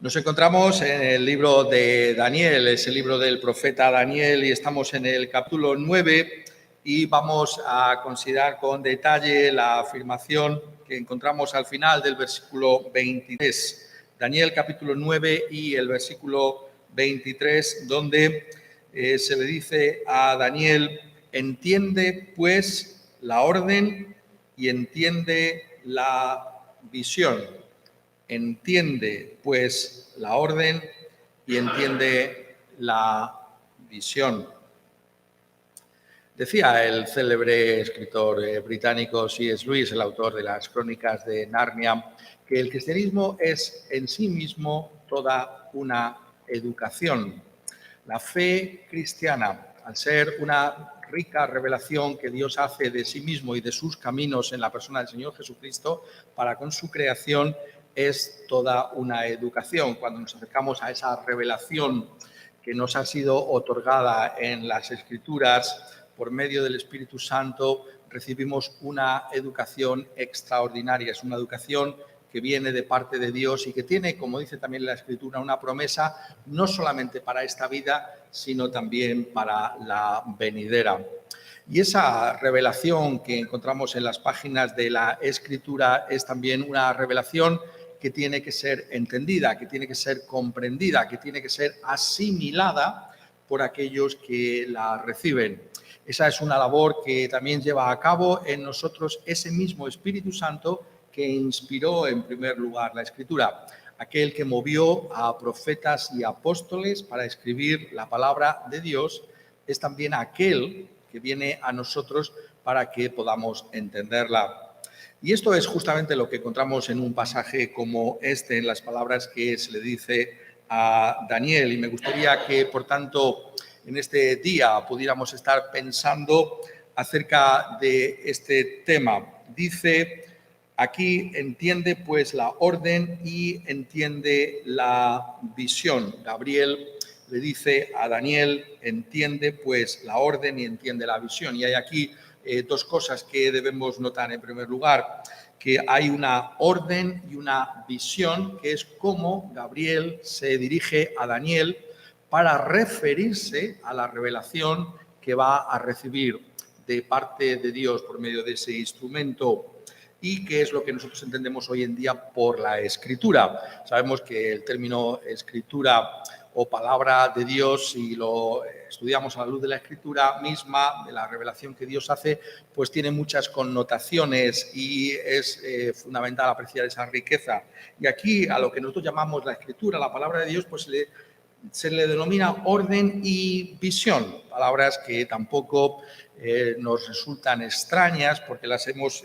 Nos encontramos en el libro de Daniel, es el libro del profeta Daniel, y estamos en el capítulo 9 y vamos a considerar con detalle la afirmación que encontramos al final del versículo 23. Daniel capítulo 9 y el versículo 23, donde se le dice a Daniel: entiende pues la orden y entiende la visión. Entiende, pues, la orden y entiende la visión. Decía el célebre escritor británico C.S. Lewis, el autor de las Crónicas de Narnia, que el cristianismo es en sí mismo toda una educación. La fe cristiana, al ser una rica revelación que Dios hace de sí mismo y de sus caminos en la persona del Señor Jesucristo para con su creación, es toda una educación. Cuando nos acercamos a esa revelación que nos ha sido otorgada en las Escrituras por medio del Espíritu Santo, recibimos una educación extraordinaria. Es una educación que viene de parte de Dios y que tiene, como dice también la Escritura, una promesa no solamente para esta vida, sino también para la venidera. Y esa revelación que encontramos en las páginas de la Escritura es también una revelación que tiene que ser entendida, que tiene que ser comprendida, que tiene que ser asimilada por aquellos que la reciben. Esa es una labor que también lleva a cabo en nosotros ese mismo Espíritu Santo que inspiró en primer lugar la Escritura, aquel que movió a profetas y apóstoles para escribir la palabra de Dios, es también aquel que viene a nosotros para que podamos entenderla. Y esto es justamente lo que encontramos en un pasaje como este, en las palabras que se le dice a Daniel. Y me gustaría que, por tanto, en este día pudiéramos estar pensando acerca de este tema. Dice aquí: entiende pues la orden y entiende la visión. Gabriel le dice a Daniel: entiende pues la orden y entiende la visión. Y hay aquí dos cosas que debemos notar. En primer lugar, que hay una orden y una visión, que es cómo Gabriel se dirige a Daniel para referirse a la revelación que va a recibir de parte de Dios por medio de ese instrumento, y qué es lo que nosotros entendemos hoy en día por la Escritura. Sabemos que el término Escritura o palabra de Dios, si lo estudiamos a la luz de la Escritura misma, de la revelación que Dios hace, pues tiene muchas connotaciones y es fundamental apreciar esa riqueza. Y aquí, a lo que nosotros llamamos la Escritura, la palabra de Dios, pues se le denomina orden y visión, palabras que tampoco nos resultan extrañas porque las hemos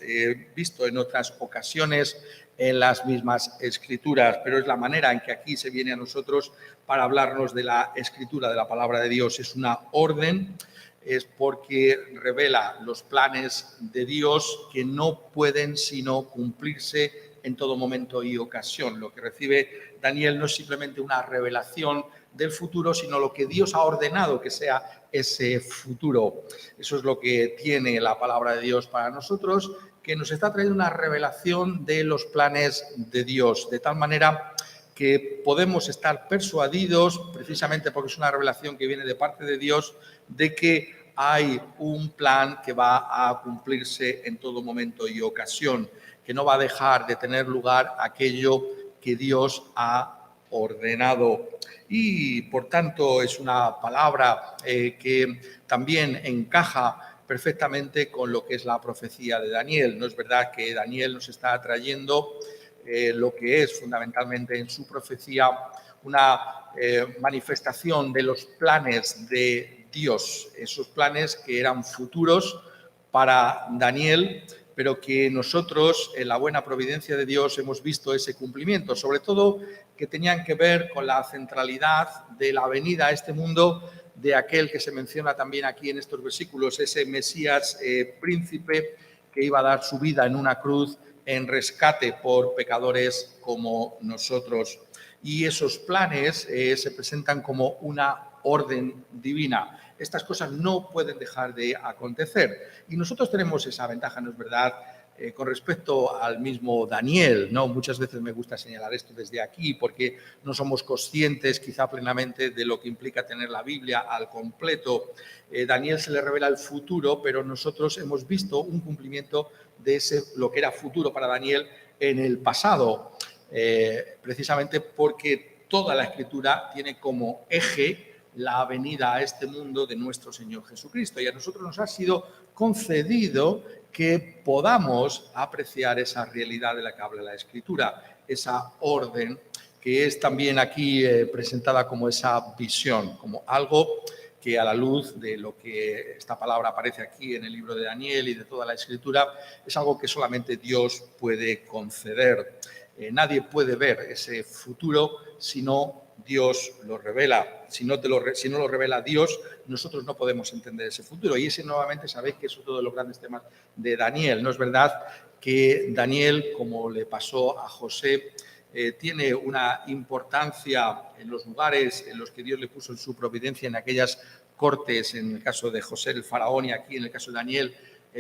visto en otras ocasiones en las mismas Escrituras, pero es la manera en que aquí se viene a nosotros para hablarnos de la Escritura, de la palabra de Dios. Es una orden, es porque revela los planes de Dios que no pueden sino cumplirse en todo momento y ocasión. Lo que recibe Daniel no es simplemente una revelación del futuro, sino lo que Dios ha ordenado que sea ese futuro. Eso es lo que tiene la palabra de Dios para nosotros, que nos está trayendo una revelación de los planes de Dios, de tal manera que podemos estar persuadidos, precisamente porque es una revelación que viene de parte de Dios, de que hay un plan que va a cumplirse en todo momento y ocasión, que no va a dejar de tener lugar aquello que Dios ha ordenado. Y, por tanto, es una palabra que también encaja perfectamente con lo que es la profecía de Daniel. No es verdad que Daniel nos está trayendo lo que es fundamentalmente en su profecía una manifestación de los planes de Dios, esos planes que eran futuros para Daniel, pero que nosotros, en la buena providencia de Dios, hemos visto ese cumplimiento, sobre todo que tenían que ver con la centralidad de la venida a este mundo de aquel que se menciona también aquí en estos versículos, ese Mesías príncipe que iba a dar su vida en una cruz en rescate por pecadores como nosotros. Y esos planes se presentan como una orden divina. Estas cosas no pueden dejar de acontecer. Y nosotros tenemos esa ventaja, ¿no es verdad?, con respecto al mismo Daniel, ¿no? Muchas veces me gusta señalar esto desde aquí porque no somos conscientes quizá plenamente de lo que implica tener la Biblia al completo. Daniel se le revela el futuro, pero nosotros hemos visto un cumplimiento de lo que era futuro para Daniel en el pasado, precisamente porque toda la Escritura tiene como eje la venida a este mundo de nuestro Señor Jesucristo. Y a nosotros nos ha sido concedido que podamos apreciar esa realidad de la que habla la Escritura, esa orden que es también aquí presentada como esa visión, como algo que a la luz de lo que esta palabra aparece aquí en el libro de Daniel y de toda la Escritura, es algo que solamente Dios puede conceder. Nadie puede ver ese futuro si no Dios lo revela. Si no lo revela Dios, nosotros no podemos entender ese futuro. Y ese nuevamente sabéis que es uno de los grandes temas de Daniel. ¿No es verdad que Daniel, como le pasó a José, tiene una importancia en los lugares en los que Dios le puso en su providencia, en aquellas cortes, en el caso de José el faraón y aquí en el caso de Daniel,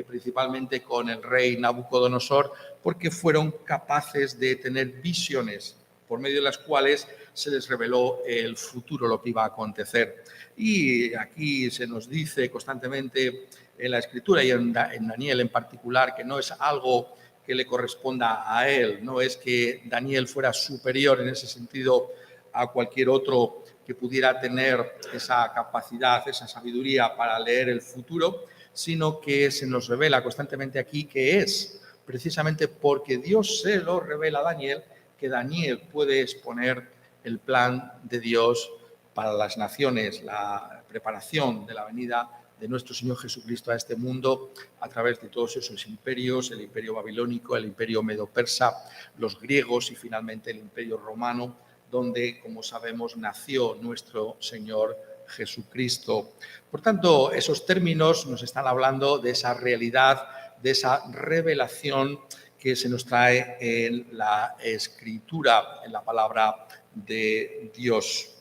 principalmente con el rey Nabucodonosor, porque fueron capaces de tener visiones por medio de las cuales se les reveló el futuro, lo que iba a acontecer. Y aquí se nos dice constantemente en la Escritura y en Daniel en particular que no es algo que le corresponda a él, no es que Daniel fuera superior en ese sentido a cualquier otro que pudiera tener esa capacidad, esa sabiduría para leer el futuro, sino que se nos revela constantemente aquí que es precisamente porque Dios se lo revela a Daniel, que Daniel puede exponer el plan de Dios para las naciones, la preparación de la venida de nuestro Señor Jesucristo a este mundo a través de todos esos imperios, el imperio babilónico, el imperio medo-persa, los griegos y finalmente el imperio romano, donde, como sabemos, nació nuestro Señor Jesucristo. Por tanto, esos términos nos están hablando de esa realidad, de esa revelación que se nos trae en la Escritura, en la palabra de Dios.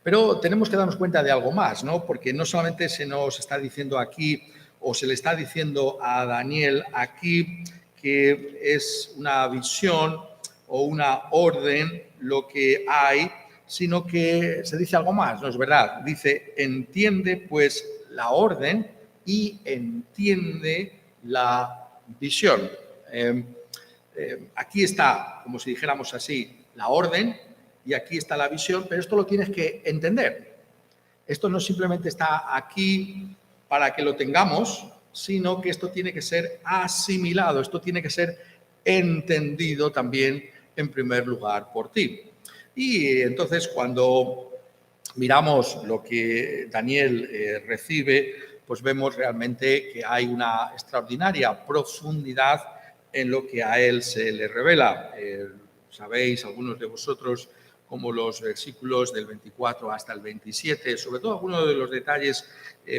Pero tenemos que darnos cuenta de algo más, ¿no? Porque no solamente se nos está diciendo aquí, o se le está diciendo a Daniel aquí, que es una visión o una orden lo que hay, sino que se dice algo más, ¿no es verdad? Dice, entiende pues la orden y entiende la visión. Aquí está, como si dijéramos así, la orden y aquí está la visión, pero esto lo tienes que entender. Esto no simplemente está aquí para que lo tengamos, sino que esto tiene que ser asimilado, esto tiene que ser entendido también en primer lugar por ti. Y entonces cuando miramos lo que Daniel recibe, pues vemos realmente que hay una extraordinaria profundidad en lo que a él se le revela. Sabéis, algunos de vosotros, como los versículos del 24 hasta el 27, sobre todo algunos de los detalles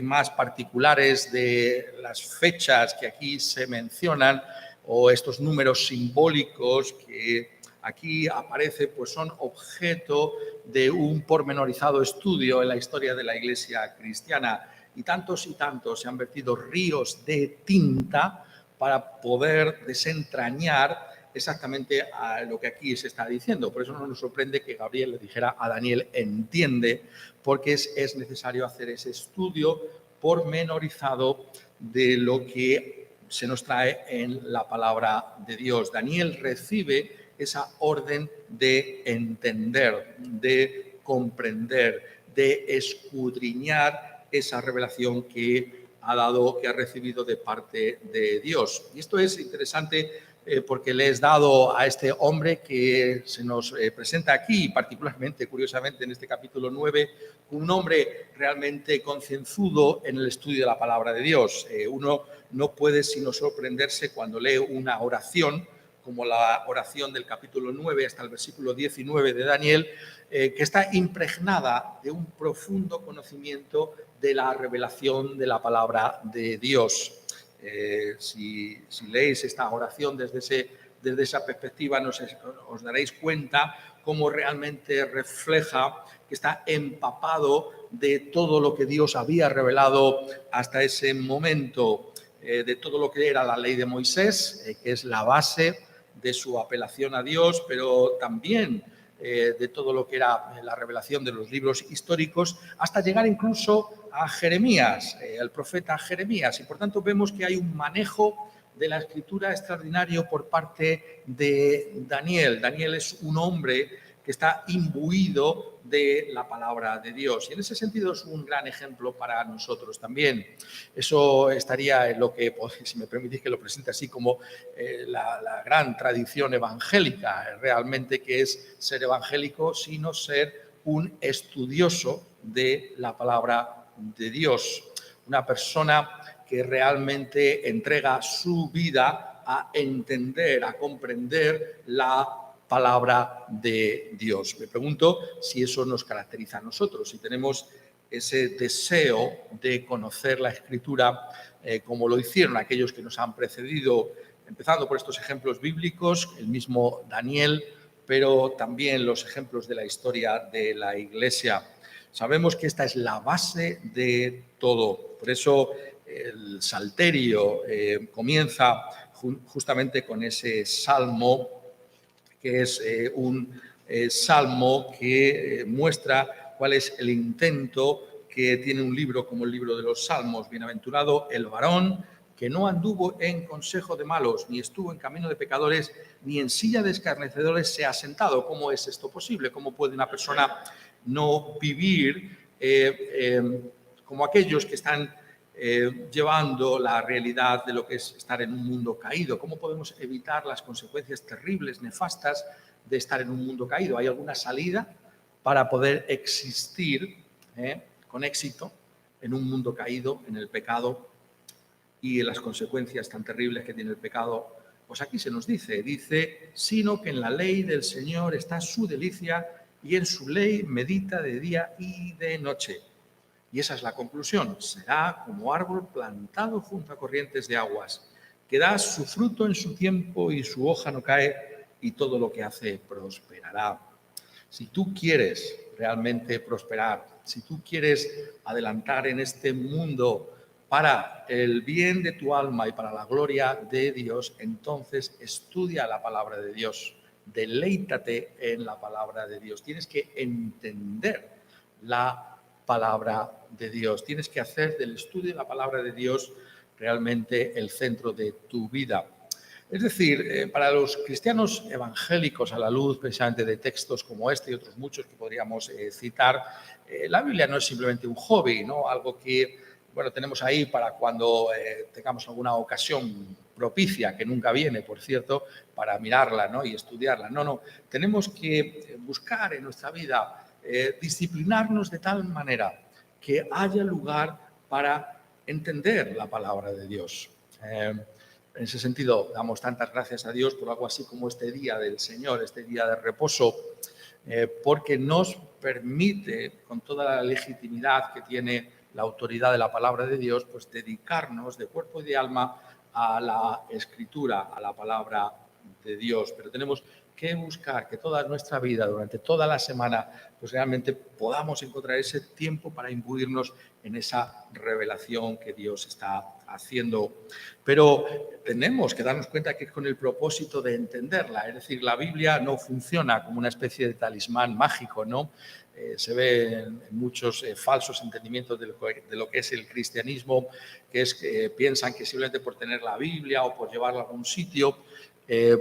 más particulares de las fechas que aquí se mencionan o estos números simbólicos que aquí aparece, pues son objeto de un pormenorizado estudio en la historia de la Iglesia cristiana y tantos se han vertido ríos de tinta para poder desentrañar exactamente a lo que aquí se está diciendo. Por eso no nos sorprende que Gabriel le dijera a Daniel, entiende, porque es necesario hacer ese estudio pormenorizado de lo que se nos trae en la palabra de Dios. Daniel recibe esa orden de entender, de comprender, de escudriñar esa revelación que ha recibido de parte de Dios. Y esto es interesante porque le es dado a este hombre que se nos presenta aquí, particularmente, curiosamente, en este capítulo 9, un hombre realmente concienzudo en el estudio de la palabra de Dios. Uno no puede sino sorprenderse cuando lee una oración, como la oración del capítulo 9 hasta el versículo 19 de Daniel, que está impregnada de un profundo conocimiento de la revelación de la palabra de Dios. Si leéis esta oración desde esa perspectiva, os daréis cuenta cómo realmente refleja que está empapado de todo lo que Dios había revelado hasta ese momento. de todo lo que era la ley de Moisés, que es la base de su apelación a Dios, pero también de todo lo que era la revelación de los libros históricos, hasta llegar incluso a Jeremías, al profeta Jeremías. Y por tanto vemos que hay un manejo de la escritura extraordinario por parte de Daniel. Daniel es un hombre que está imbuido de la palabra de Dios. Y en ese sentido es un gran ejemplo para nosotros también. Eso estaría en lo que, si me permitís que lo presente así, como la gran tradición evangélica, realmente, que es ser evangélico, sino ser un estudioso de la palabra de Dios. Una persona que realmente entrega su vida a entender, a comprender la palabra de Dios. Me pregunto si eso nos caracteriza a nosotros, si tenemos ese deseo de conocer la Escritura como lo hicieron aquellos que nos han precedido, empezando por estos ejemplos bíblicos, el mismo Daniel, pero también los ejemplos de la historia de la Iglesia. Sabemos que esta es la base de todo. Por eso el Salterio comienza justamente con ese salmo, que es un salmo que muestra cuál es el intento que tiene un libro como el libro de los Salmos. Bienaventurado el varón que no anduvo en consejo de malos, ni estuvo en camino de pecadores, ni en silla de escarnecedores se ha sentado. ¿Cómo es esto posible? ¿Cómo puede una persona no vivir como aquellos que están llevando la realidad de lo que es estar en un mundo caído? ¿Cómo podemos evitar las consecuencias terribles, nefastas de estar en un mundo caído? ¿Hay alguna salida para poder existir con éxito en un mundo caído, en el pecado y en las consecuencias tan terribles que tiene el pecado? Pues aquí se nos dice, sino que en la ley del Señor está su delicia y en su ley medita de día y de noche. Y esa es la conclusión. Será como árbol plantado junto a corrientes de aguas, que da su fruto en su tiempo y su hoja no cae, y todo lo que hace prosperará. Si tú quieres realmente prosperar, si tú quieres adelantar en este mundo para el bien de tu alma y para la gloria de Dios, entonces estudia la palabra de Dios, deleítate en la palabra de Dios. Tienes que entender la palabra de Dios. Tienes que hacer del estudio de la palabra de Dios realmente el centro de tu vida. Es decir, para los cristianos evangélicos, a la luz precisamente de textos como este y otros muchos que podríamos citar, la Biblia no es simplemente un hobby, ¿no? Algo que tenemos ahí para cuando tengamos alguna ocasión propicia, que nunca viene, por cierto, para mirarla, ¿no? Y estudiarla. No, tenemos que buscar en nuestra vida disciplinarnos de tal manera que haya lugar para entender la palabra de Dios. En ese sentido, damos tantas gracias a Dios por algo así como este día del Señor, este día de reposo, porque nos permite, con toda la legitimidad que tiene la autoridad de la palabra de Dios, pues dedicarnos de cuerpo y de alma a la Escritura, a la palabra de Dios. Pero tenemos que buscar que toda nuestra vida, durante toda la semana, pues realmente podamos encontrar ese tiempo para imbuirnos en esa revelación que Dios está haciendo. Pero tenemos que darnos cuenta que es con el propósito de entenderla. Es decir, la Biblia no funciona como una especie de talismán mágico, ¿no? Se ve en muchos falsos entendimientos de lo que es el cristianismo, que es que piensan que simplemente por tener la Biblia o por llevarla a algún sitio,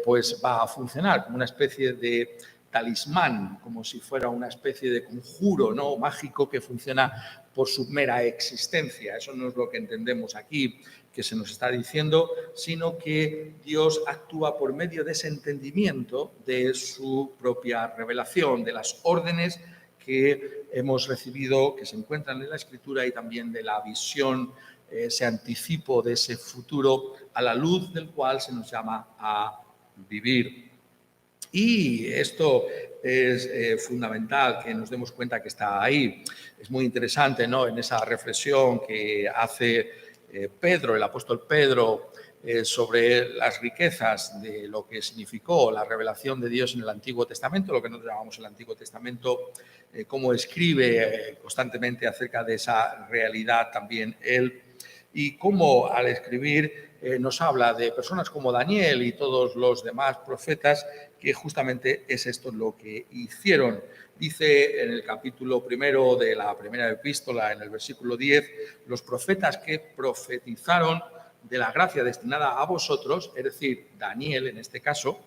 pues va a funcionar como una especie de talismán, como si fuera una especie de conjuro, ¿no? Mágico que funciona por su mera existencia. Eso no es lo que entendemos aquí, que se nos está diciendo, sino que Dios actúa por medio de ese entendimiento de su propia revelación, de las órdenes que hemos recibido, que se encuentran en la Escritura, y también de la visión, ese anticipo de ese futuro a la luz del cual se nos llama a vivir. Y esto es fundamental que nos demos cuenta que está ahí. Es muy interesante, ¿no?, en esa reflexión que hace Pedro, el apóstol Pedro, sobre las riquezas de lo que significó la revelación de Dios en el Antiguo Testamento, lo que nosotros llamamos el Antiguo Testamento, cómo escribe constantemente acerca de esa realidad también él. y cómo al escribir nos habla de personas como Daniel y todos los demás profetas, que justamente es esto lo que hicieron. Dice en el capítulo 1 de la primera epístola, en el versículo 10, los profetas que profetizaron de la gracia destinada a vosotros, es decir, Daniel en este caso,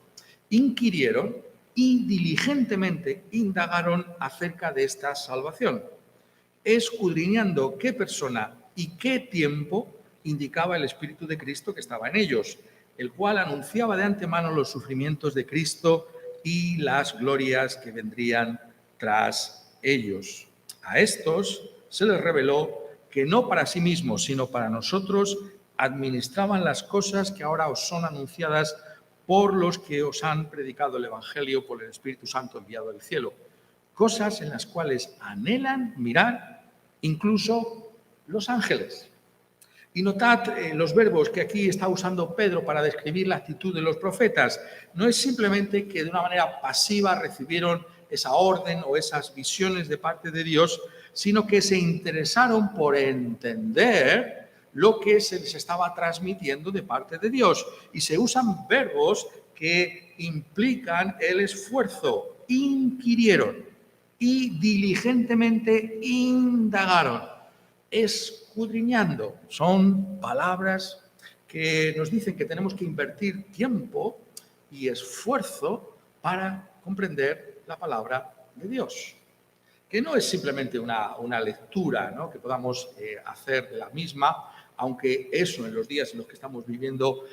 inquirieron y diligentemente indagaron acerca de esta salvación, escudriñando qué persona y qué tiempo indicaba el Espíritu de Cristo que estaba en ellos, el cual anunciaba de antemano los sufrimientos de Cristo y las glorias que vendrían tras ellos. A estos se les reveló que no para sí mismos, sino para nosotros, administraban las cosas que ahora os son anunciadas por los que os han predicado el Evangelio por el Espíritu Santo enviado del cielo, cosas en las cuales anhelan mirar incluso los ángeles. Y notad los verbos que aquí está usando Pedro para describir la actitud de los profetas. No es simplemente que de una manera pasiva recibieron esa orden o esas visiones de parte de Dios, sino que se interesaron por entender lo que se les estaba transmitiendo de parte de Dios. Y se usan verbos que implican el esfuerzo. Inquirieron y diligentemente indagaron, escudriñando. Son palabras que nos dicen que tenemos que invertir tiempo y esfuerzo para comprender la palabra de Dios. Que no es simplemente una lectura, ¿no?, que podamos hacer de la misma, aunque eso en los días en los que estamos viviendo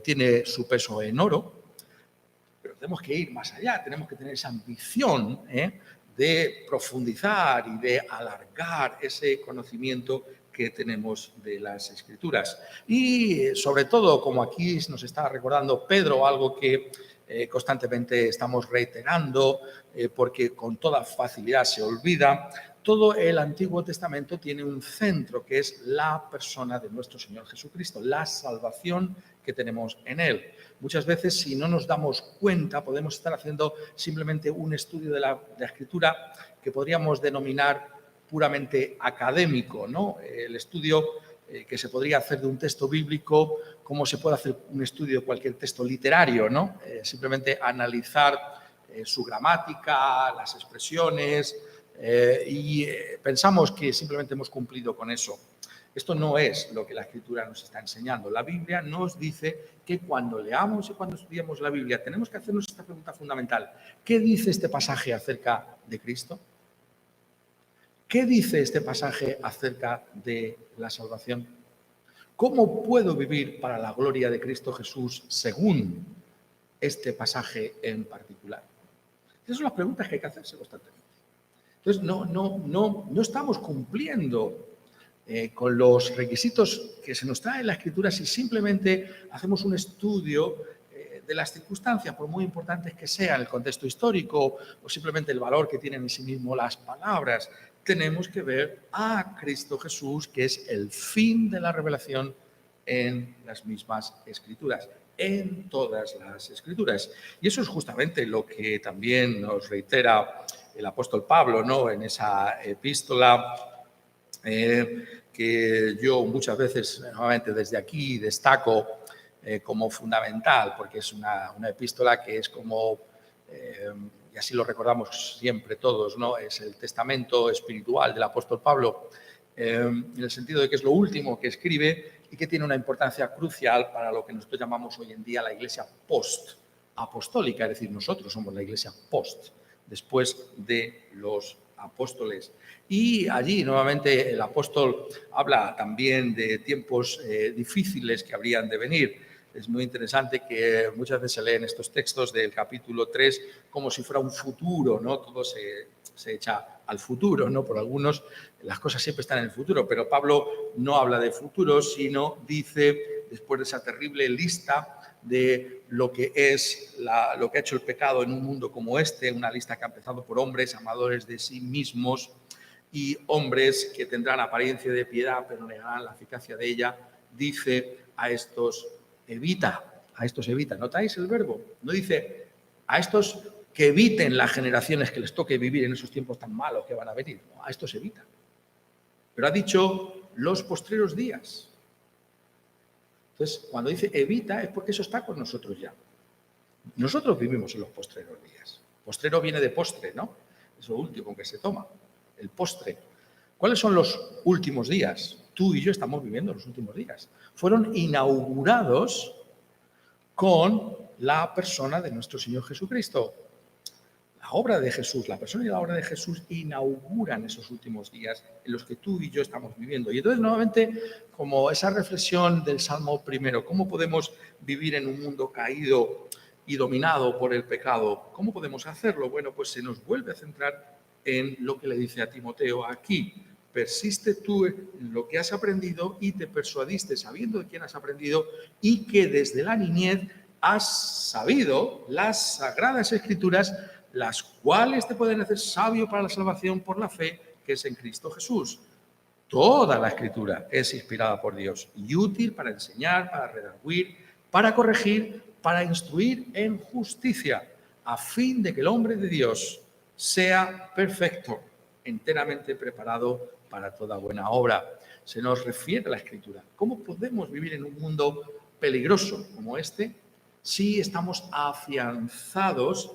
tiene su peso en oro, pero tenemos que ir más allá, tenemos que tener esa ambición de profundizar y de alargar ese conocimiento que tenemos de las Escrituras. Y sobre todo, como aquí nos está recordando Pedro, algo que constantemente estamos reiterando porque con toda facilidad se olvida, todo el Antiguo Testamento tiene un centro que es la persona de nuestro Señor Jesucristo, la salvación que tenemos en Él. Muchas veces, si no nos damos cuenta, podemos estar haciendo simplemente un estudio de la Escritura que podríamos denominar puramente académico, ¿no? El estudio que se podría hacer de un texto bíblico, como se puede hacer un estudio de cualquier texto literario, ¿no? Simplemente analizar su gramática, las expresiones, y pensamos que simplemente hemos cumplido con eso. Esto no es lo que la Escritura nos está enseñando. La Biblia nos dice que cuando leamos y cuando estudiamos la Biblia tenemos que hacernos esta pregunta fundamental. ¿Qué dice este pasaje acerca de Cristo? ¿Qué dice este pasaje acerca de la salvación? ¿Cómo puedo vivir para la gloria de Cristo Jesús según este pasaje en particular? Esas son las preguntas que hay que hacerse constantemente. Entonces, no estamos cumpliendo con los requisitos que se nos trae en la Escritura si simplemente hacemos un estudio de las circunstancias, por muy importantes que sean, el contexto histórico o simplemente el valor que tienen en sí mismo las palabras. Tenemos que ver a Cristo Jesús, que es el fin de la revelación en las mismas Escrituras, en todas las Escrituras. Y eso es justamente lo que también nos reitera el apóstol Pablo, ¿no?, en esa epístola que yo muchas veces, nuevamente desde aquí, destaco como fundamental, porque es una epístola que es como, y así lo recordamos siempre todos, ¿no?, es el testamento espiritual del apóstol Pablo, en el sentido de que es lo último que escribe y que tiene una importancia crucial para lo que nosotros llamamos hoy en día la iglesia post-apostólica, es decir, nosotros somos la iglesia post, después de los apóstoles. Y allí, nuevamente, el apóstol habla también de tiempos difíciles que habrían de venir. Es muy interesante que muchas veces se leen estos textos del capítulo 3 como si fuera un futuro, ¿no? Todo se echa al futuro, ¿no? Por algunos las cosas siempre están en el futuro, pero Pablo no habla de futuro, sino dice, después de esa terrible lista de lo que es lo que ha hecho el pecado en un mundo como este, una lista que ha empezado por hombres amadores de sí mismos y hombres que tendrán apariencia de piedad pero negarán la eficacia de ella, dice a estos evita. ¿Notáis el verbo? No dice a estos que eviten las generaciones que les toque vivir en esos tiempos tan malos que van a venir. No, a estos evita. Pero ha dicho los postreros días. Entonces, cuando dice evita es porque eso está con nosotros ya. Nosotros vivimos en los postreros días. Postrero viene de postre, ¿no? Es lo último que se toma, el postre. ¿Cuáles son los últimos días? Tú y yo estamos viviendo los últimos días. Fueron inaugurados con la persona de nuestro Señor Jesucristo. La obra de Jesús, la persona y la obra de Jesús inauguran esos últimos días en los que tú y yo estamos viviendo. Y entonces, nuevamente, como esa reflexión del Salmo primero, ¿cómo podemos vivir en un mundo caído y dominado por el pecado? ¿Cómo podemos hacerlo? Bueno, pues se nos vuelve a centrar en lo que le dice a Timoteo aquí. Persiste tú en lo que has aprendido y te persuadiste sabiendo de quién has aprendido y que desde la niñez has sabido las sagradas escrituras, las cuales te pueden hacer sabio para la salvación por la fe que es en Cristo Jesús. Toda la escritura es inspirada por Dios y útil para enseñar, para redarguir, para corregir, para instruir en justicia, a fin de que el hombre de Dios sea perfecto, enteramente preparado para toda buena obra. Se nos refiere a la escritura. ¿Cómo podemos vivir en un mundo peligroso como este si estamos afianzados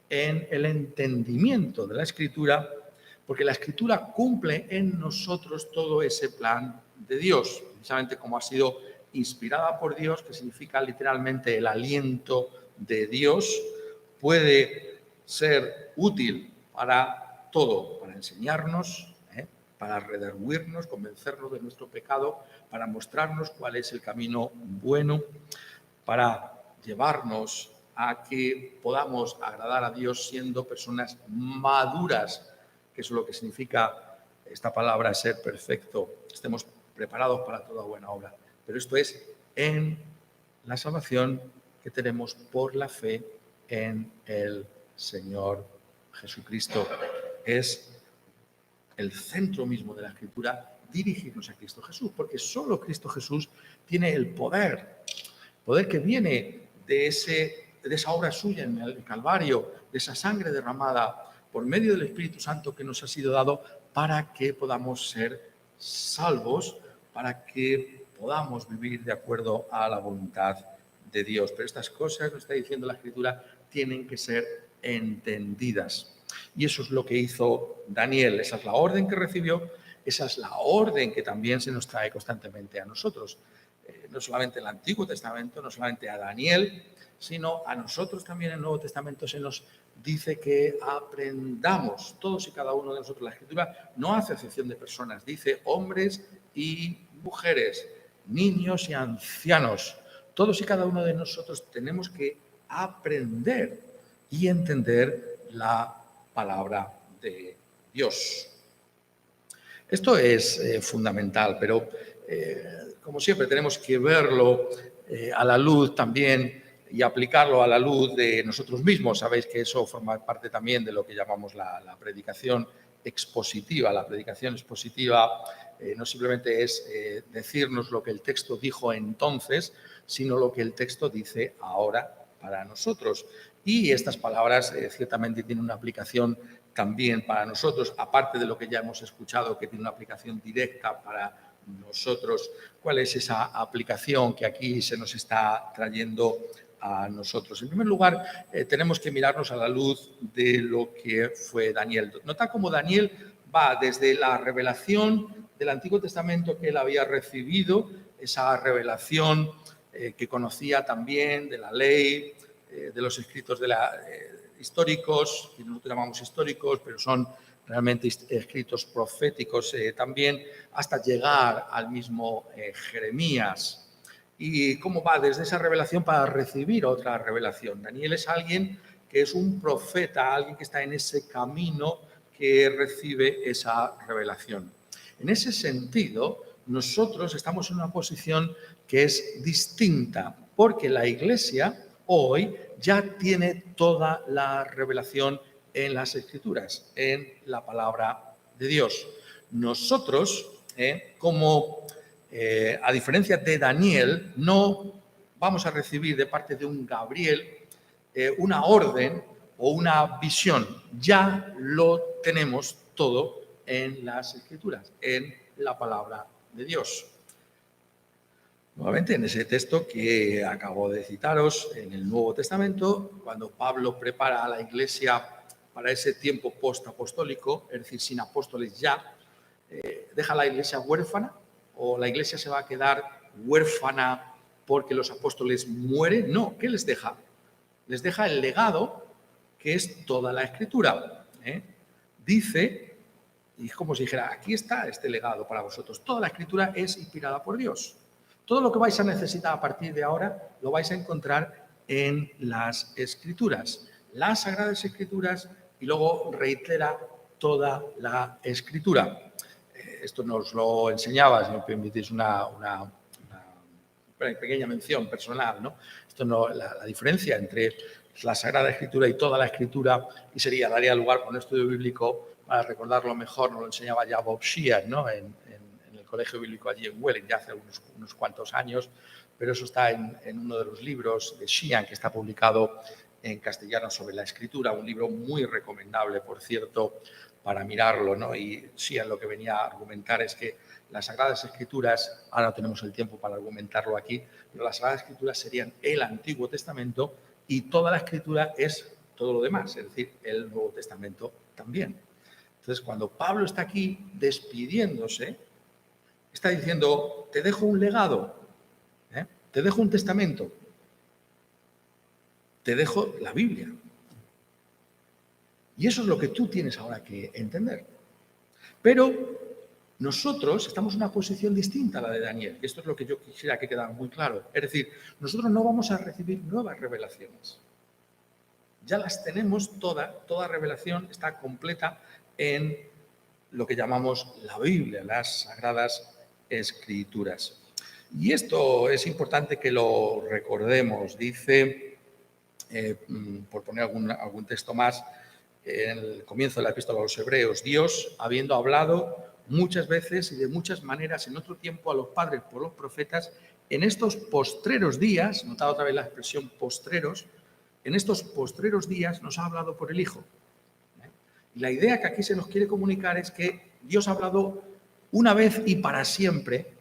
en el entendimiento de la escritura? Porque la escritura cumple en nosotros todo ese plan de Dios, precisamente como ha sido inspirada por Dios, que significa literalmente el aliento de Dios, puede ser útil para todo, para enseñarnos, para redarguirnos, convencernos de nuestro pecado, para mostrarnos cuál es el camino bueno, para llevarnos a que podamos agradar a Dios siendo personas maduras, que es lo que significa esta palabra, ser perfecto, estemos preparados para toda buena obra. Pero esto es en la salvación que tenemos por la fe en el Señor Jesucristo. Es el centro mismo de la Escritura dirigirnos a Cristo Jesús, porque solo Cristo Jesús tiene el poder que viene de esa obra suya en el Calvario, de esa sangre derramada por medio del Espíritu Santo que nos ha sido dado para que podamos ser salvos, para que podamos vivir de acuerdo a la voluntad de Dios. Pero estas cosas, nos está diciendo la Escritura, tienen que ser entendidas. Y eso es lo que hizo Daniel. Esa es la orden que recibió, esa es la orden que también se nos trae constantemente a nosotros. No solamente en el Antiguo Testamento, no solamente a Daniel, sino a nosotros también en el Nuevo Testamento se nos dice que aprendamos todos y cada uno de nosotros. La Escritura no hace excepción de personas, dice hombres y mujeres, niños y ancianos. Todos y cada uno de nosotros tenemos que aprender y entender la palabra de Dios. Esto es fundamental, pero como siempre tenemos que verlo a la luz también y aplicarlo a la luz de nosotros mismos. Sabéis que eso forma parte también de lo que llamamos la predicación expositiva. La predicación expositiva no simplemente es decirnos lo que el texto dijo entonces, sino lo que el texto dice ahora para nosotros. Y estas palabras ciertamente tienen una aplicación también para nosotros, aparte de lo que ya hemos escuchado, que tiene una aplicación directa para nosotros. ¿Cuál es esa aplicación que aquí se nos está trayendo a nosotros? En primer lugar, tenemos que mirarnos a la luz de lo que fue Daniel. Nota cómo Daniel va desde la revelación del Antiguo Testamento que él había recibido, esa revelación que conocía también de la ley, de los escritos históricos, que nosotros llamamos históricos, pero son realmente escritos proféticos también, hasta llegar al mismo Jeremías. Y cómo va desde esa revelación para recibir otra revelación. Daniel es alguien que es un profeta, alguien que está en ese camino que recibe esa revelación. En ese sentido, nosotros estamos en una posición que es distinta, porque la Iglesia hoy ya tiene toda la revelación en las Escrituras, en la palabra de Dios. Nosotros, a diferencia de Daniel, no vamos a recibir de parte de un Gabriel una orden o una visión. Ya lo tenemos todo en las Escrituras, en la palabra de Dios. Nuevamente, en ese texto que acabo de citaros, en el Nuevo Testamento, cuando Pablo prepara a la Iglesia para ese tiempo post-apostólico, es decir, sin apóstoles ya, ¿deja la Iglesia huérfana? ¿O la Iglesia se va a quedar huérfana porque los apóstoles mueren? No, ¿qué les deja? Les deja el legado, que es toda la Escritura. Dice, y es como si dijera, aquí está este legado para vosotros. Toda la Escritura es inspirada por Dios. Todo lo que vais a necesitar a partir de ahora lo vais a encontrar en las Escrituras, las Sagradas Escrituras, y luego reitera toda la Escritura. Esto nos lo enseñaba, si me permitís una pequeña mención personal, ¿no? Esto no, la diferencia entre la Sagrada Escritura y toda la Escritura, y daría lugar para un estudio bíblico para recordarlo mejor, nos lo enseñaba ya Bob Sheehan, ¿no? En el colegio bíblico allí en Welling, ya hace unos cuantos años, pero eso está en uno de los libros de Sheehan, que está publicado en castellano sobre la Escritura, un libro muy recomendable, por cierto, para mirarlo, ¿no? Y Sheehan lo que venía a argumentar es que las Sagradas Escrituras, ahora no tenemos el tiempo para argumentarlo aquí, pero las Sagradas Escrituras serían el Antiguo Testamento y toda la Escritura es todo lo demás, es decir, el Nuevo Testamento también. Entonces, cuando Pablo está aquí despidiéndose, está diciendo, te dejo un legado, te dejo un testamento, te dejo la Biblia. Y eso es lo que tú tienes ahora que entender. Pero nosotros estamos en una posición distinta a la de Daniel. Y esto es lo que yo quisiera que quedara muy claro. Es decir, nosotros no vamos a recibir nuevas revelaciones. Ya las tenemos toda revelación está completa en lo que llamamos la Biblia, las Sagradas Escrituras. Y esto es importante que lo recordemos. Dice, por poner algún texto más, en el comienzo de la epístola a los Hebreos, Dios, habiendo hablado muchas veces y de muchas maneras en otro tiempo a los padres por los profetas, en estos postreros días, notad otra vez la expresión postreros, en estos postreros días nos ha hablado por el Hijo. Y la idea que aquí se nos quiere comunicar es que Dios ha hablado una vez y para siempre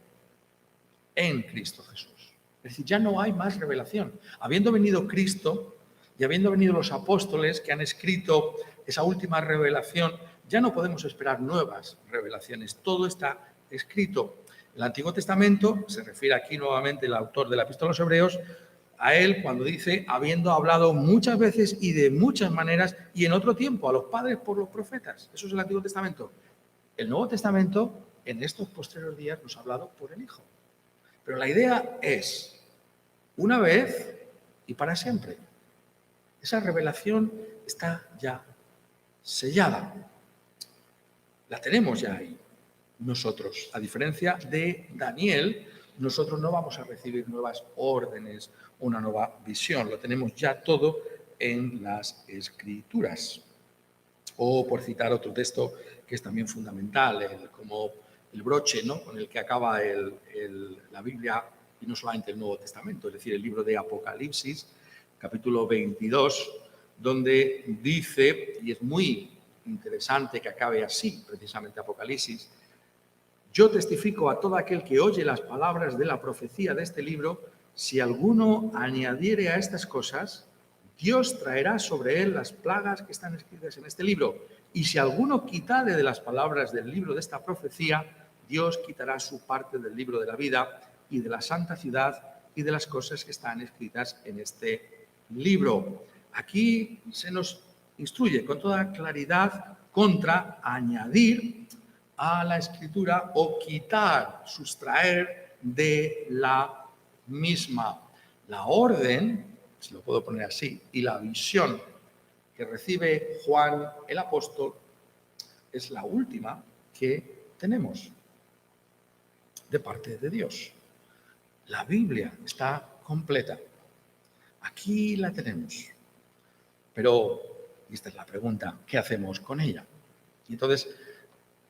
en Cristo Jesús. Es decir, ya no hay más revelación. Habiendo venido Cristo y habiendo venido los apóstoles que han escrito esa última revelación, ya no podemos esperar nuevas revelaciones. Todo está escrito. El Antiguo Testamento, se refiere aquí nuevamente el autor de la Epístola a los Hebreos, a él cuando dice, habiendo hablado muchas veces y de muchas maneras y en otro tiempo a los padres por los profetas. Eso es el Antiguo Testamento. El Nuevo Testamento, en estos postreros días, nos ha hablado por el Hijo. Pero la idea es, una vez y para siempre. Esa revelación está ya sellada. La tenemos ya ahí. Nosotros, a diferencia de Daniel, nosotros no vamos a recibir nuevas órdenes, una nueva visión. Lo tenemos ya todo en las Escrituras. O, por citar otro texto que es también fundamental, como el broche, ¿no?, con el que acaba la Biblia, y no solamente el Nuevo Testamento, es decir, el libro de Apocalipsis, capítulo 22, donde dice, y es muy interesante que acabe así, precisamente Apocalipsis, yo testifico a todo aquel que oye las palabras de la profecía de este libro, si alguno añadiere a estas cosas, Dios traerá sobre él las plagas que están escritas en este libro. Y si alguno quitare de las palabras del libro de esta profecía, Dios quitará su parte del libro de la vida y de la santa ciudad y de las cosas que están escritas en este libro. Aquí se nos instruye con toda claridad contra añadir a la Escritura o quitar, sustraer de la misma. La orden, si lo puedo poner así, y la visión que recibe Juan el apóstol es la última que tenemos de parte de Dios. La Biblia está completa. Aquí la tenemos. Pero, y esta es la pregunta, ¿qué hacemos con ella? Y entonces,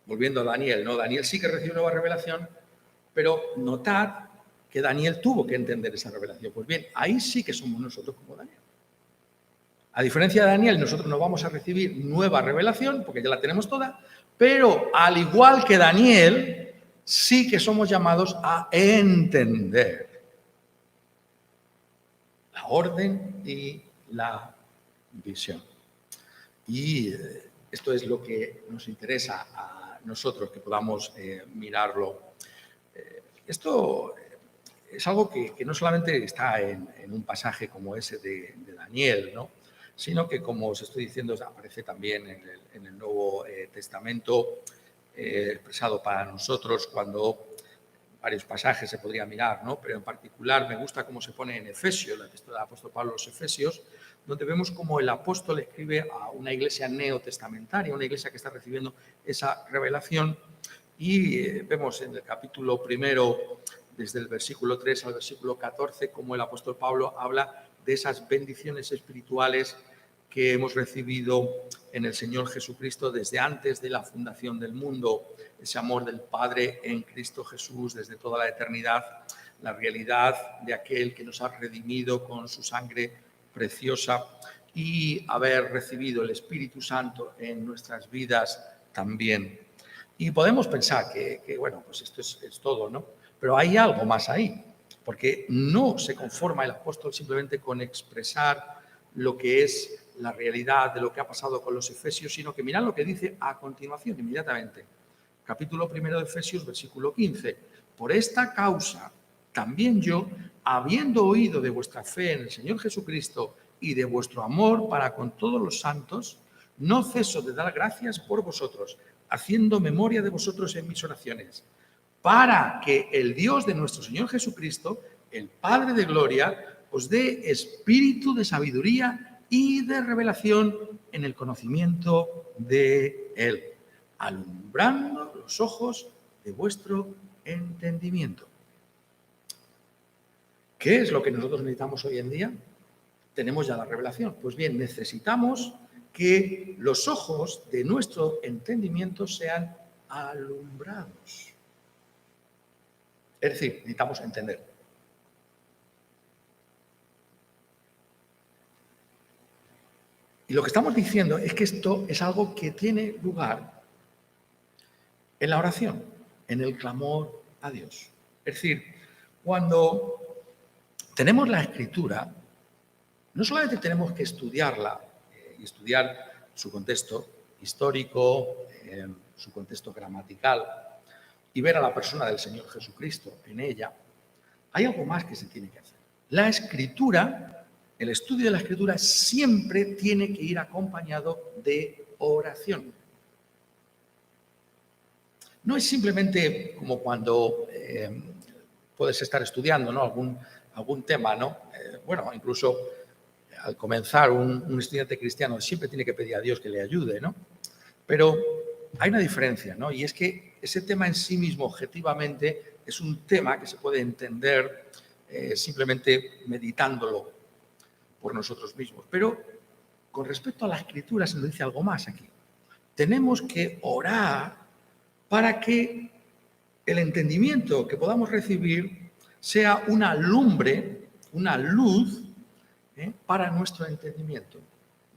volviendo a Daniel, ¿no? Daniel sí que recibe nueva revelación, pero notad que Daniel tuvo que entender esa revelación. Pues bien, ahí sí que somos nosotros como Daniel. A diferencia de Daniel, nosotros no vamos a recibir nueva revelación, porque ya la tenemos toda, pero al igual que Daniel, sí que somos llamados a entender orden y la visión. Y esto es lo que nos interesa a nosotros, que podamos mirarlo. Esto es algo que no solamente está en un pasaje como ese de Daniel, ¿no? Sino que, como os estoy diciendo, aparece también en el Nuevo Testamento, expresado para nosotros cuando varios pasajes se podría mirar, ¿no? Pero en particular me gusta cómo se pone en Efesios, la epístola del apóstol Pablo a los Efesios, donde vemos cómo el apóstol escribe a una iglesia neotestamentaria, una iglesia que está recibiendo esa revelación, y vemos en el capítulo primero, desde el versículo 3 al versículo 14, cómo el apóstol Pablo habla de esas bendiciones espirituales que hemos recibido en el Señor Jesucristo desde antes de la fundación del mundo, ese amor del Padre en Cristo Jesús desde toda la eternidad, la realidad de aquel que nos ha redimido con su sangre preciosa y haber recibido el Espíritu Santo en nuestras vidas también. Y podemos pensar que bueno, pues esto es todo, ¿no? Pero hay algo más ahí, porque no se conforma el apóstol simplemente con expresar lo que es la realidad de lo que ha pasado con los efesios, sino que mirad lo que dice a continuación, inmediatamente. Capítulo 1 de Efesios, versículo 15. Por esta causa, también yo, habiendo oído de vuestra fe en el Señor Jesucristo y de vuestro amor para con todos los santos, no ceso de dar gracias por vosotros, haciendo memoria de vosotros en mis oraciones, para que el Dios de nuestro Señor Jesucristo, el Padre de gloria, os dé espíritu de sabiduría y de revelación en el conocimiento de Él, alumbrando los ojos de vuestro entendimiento. ¿Qué es lo que nosotros necesitamos hoy en día? Tenemos ya la revelación. Pues bien, necesitamos que los ojos de nuestro entendimiento sean alumbrados. Es decir, necesitamos entender. Y lo que estamos diciendo es que esto es algo que tiene lugar en la oración, en el clamor a Dios. Es decir, cuando tenemos la Escritura, no solamente tenemos que estudiarla y estudiar su contexto histórico, su contexto gramatical y ver a la persona del Señor Jesucristo en ella, hay algo más que se tiene que hacer. La Escritura, el estudio de la Escritura siempre tiene que ir acompañado de oración. No es simplemente como cuando puedes estar estudiando, ¿no? algún tema, ¿no? Bueno, incluso al comenzar un estudiante cristiano siempre tiene que pedir a Dios que le ayude, ¿no? Pero hay una diferencia, ¿no? Y es que ese tema en sí mismo, objetivamente, es un tema que se puede entender simplemente meditándolo por nosotros mismos. Pero con respecto a la Escritura se nos dice algo más aquí. Tenemos que orar para que el entendimiento que podamos recibir sea una lumbre, una luz para nuestro entendimiento.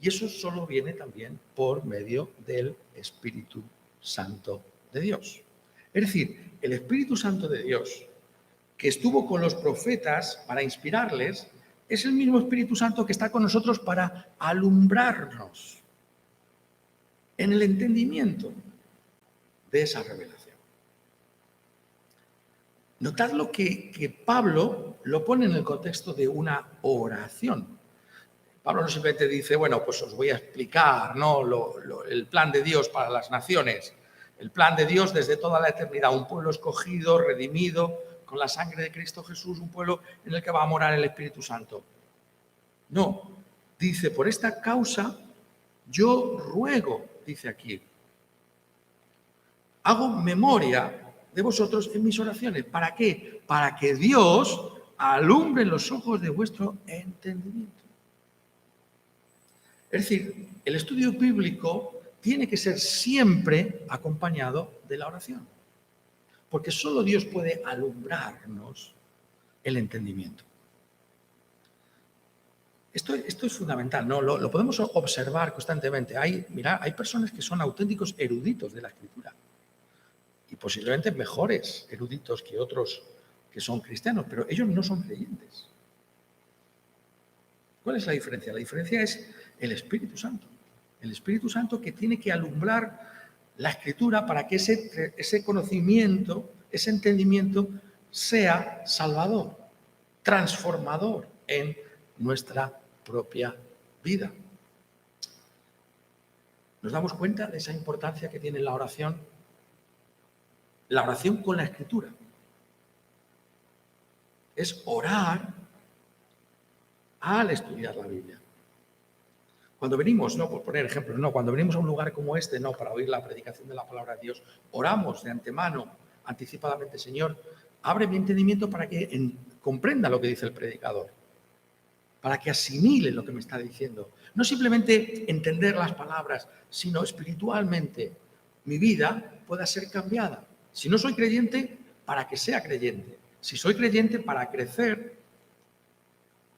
Y eso solo viene también por medio del Espíritu Santo de Dios. Es decir, el Espíritu Santo de Dios, que estuvo con los profetas para inspirarles, es el mismo Espíritu Santo que está con nosotros para alumbrarnos en el entendimiento de esa revelación. Notad lo que Pablo lo pone en el contexto de una oración. Pablo no simplemente dice, bueno, pues os voy a explicar, ¿no? El plan de Dios para las naciones, el plan de Dios desde toda la eternidad, un pueblo escogido, redimido, con la sangre de Cristo Jesús, un pueblo en el que va a morar el Espíritu Santo. No, dice, por esta causa yo ruego, dice aquí, hago memoria de vosotros en mis oraciones. ¿Para qué? Para que Dios alumbre los ojos de vuestro entendimiento. Es decir, el estudio bíblico tiene que ser siempre acompañado de la oración, porque solo Dios puede alumbrarnos el entendimiento. Esto es fundamental, ¿no? Lo podemos observar constantemente. Hay personas que son auténticos eruditos de la Escritura y posiblemente mejores eruditos que otros que son cristianos, pero ellos no son creyentes. ¿Cuál es la diferencia? La diferencia es el Espíritu Santo. El Espíritu Santo que tiene que alumbrar la Escritura para que ese conocimiento, ese entendimiento sea salvador, transformador en nuestra propia vida. ¿Nos damos cuenta de esa importancia que tiene la oración? La oración con la Escritura. Es orar al estudiar la Biblia. Cuando venimos, no por poner ejemplos, no, cuando venimos a un lugar como este, no, para oír la predicación de la palabra de Dios, oramos de antemano, anticipadamente, Señor, abre mi entendimiento para que comprenda lo que dice el predicador, para que asimile lo que me está diciendo. No simplemente entender las palabras, sino espiritualmente mi vida pueda ser cambiada. Si no soy creyente, para que sea creyente. Si soy creyente, para crecer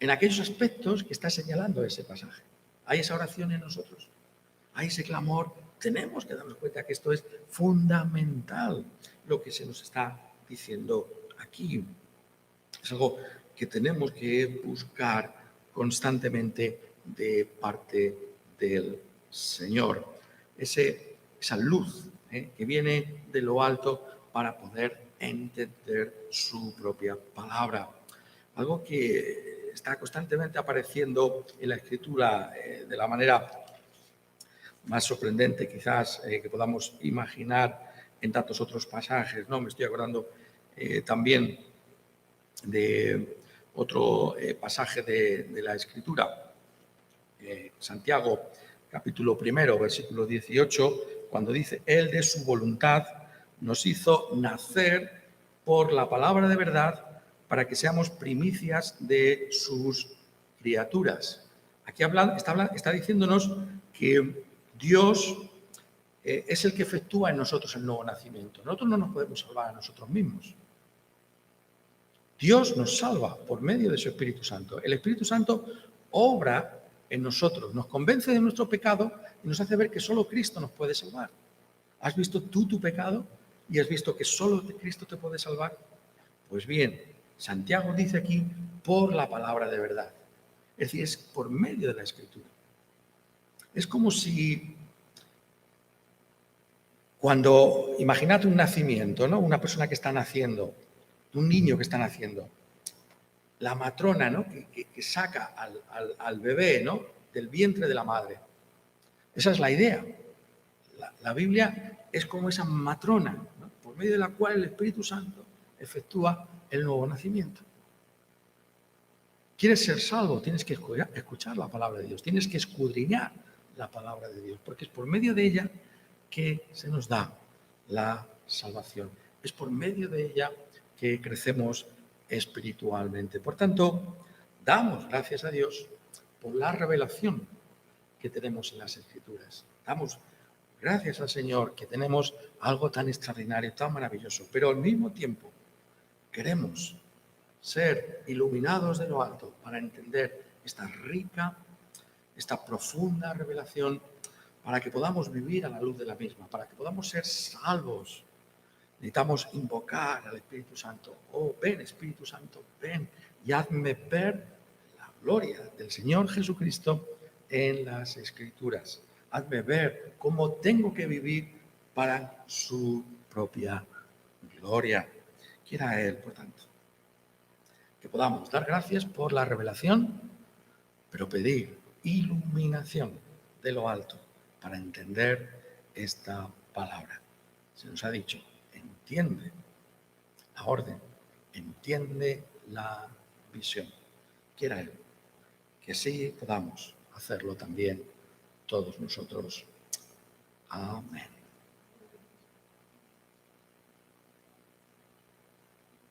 en aquellos aspectos que está señalando ese pasaje. ¿Hay esa oración en nosotros? ¿Hay ese clamor? Tenemos que darnos cuenta que esto es fundamental, lo que se nos está diciendo aquí. Es algo que tenemos que buscar constantemente de parte del Señor. Esa luz que viene de lo alto para poder entender su propia palabra. Algo que está constantemente apareciendo en la Escritura de la manera más sorprendente quizás que podamos imaginar en tantos otros pasajes, ¿no? Me estoy acordando también de otro pasaje de la Escritura, Santiago, capítulo 1, versículo 18, cuando dice, Él de su voluntad nos hizo nacer por la palabra de verdad para que seamos primicias de sus criaturas. Aquí está diciéndonos que Dios es el que efectúa en nosotros el nuevo nacimiento. Nosotros no nos podemos salvar a nosotros mismos. Dios nos salva por medio de su Espíritu Santo. El Espíritu Santo obra en nosotros, nos convence de nuestro pecado y nos hace ver que solo Cristo nos puede salvar. ¿Has visto tú tu pecado y has visto que solo Cristo te puede salvar? Pues bien, Santiago dice aquí, por la palabra de verdad. Es decir, es por medio de la Escritura. Es como si cuando, imaginad un nacimiento, ¿no? Una persona que está naciendo, un niño que está naciendo, la matrona, ¿no? que saca al bebé, ¿no? Del vientre de la madre. Esa es la idea. La Biblia es como esa matrona, ¿no? Por medio de la cual el Espíritu Santo efectúa el nuevo nacimiento. ¿Quieres ser salvo? Tienes que escuchar la palabra de Dios, tienes que escudriñar la palabra de Dios, porque es por medio de ella que se nos da la salvación. Es por medio de ella que crecemos espiritualmente. Por tanto, damos gracias a Dios por la revelación que tenemos en las Escrituras. Damos gracias al Señor que tenemos algo tan extraordinario, tan maravilloso, pero al mismo tiempo queremos ser iluminados de lo alto para entender esta rica, esta profunda revelación, para que podamos vivir a la luz de la misma, para que podamos ser salvos. Necesitamos invocar al Espíritu Santo. Oh, ven Espíritu Santo, ven y hazme ver la gloria del Señor Jesucristo en las Escrituras. Hazme ver cómo tengo que vivir para su propia gloria. Quiera Él, por tanto, que podamos dar gracias por la revelación, pero pedir iluminación de lo alto para entender esta palabra. Se nos ha dicho, entiende la orden, entiende la visión. Quiera Él que sí podamos hacerlo también todos nosotros. Amén.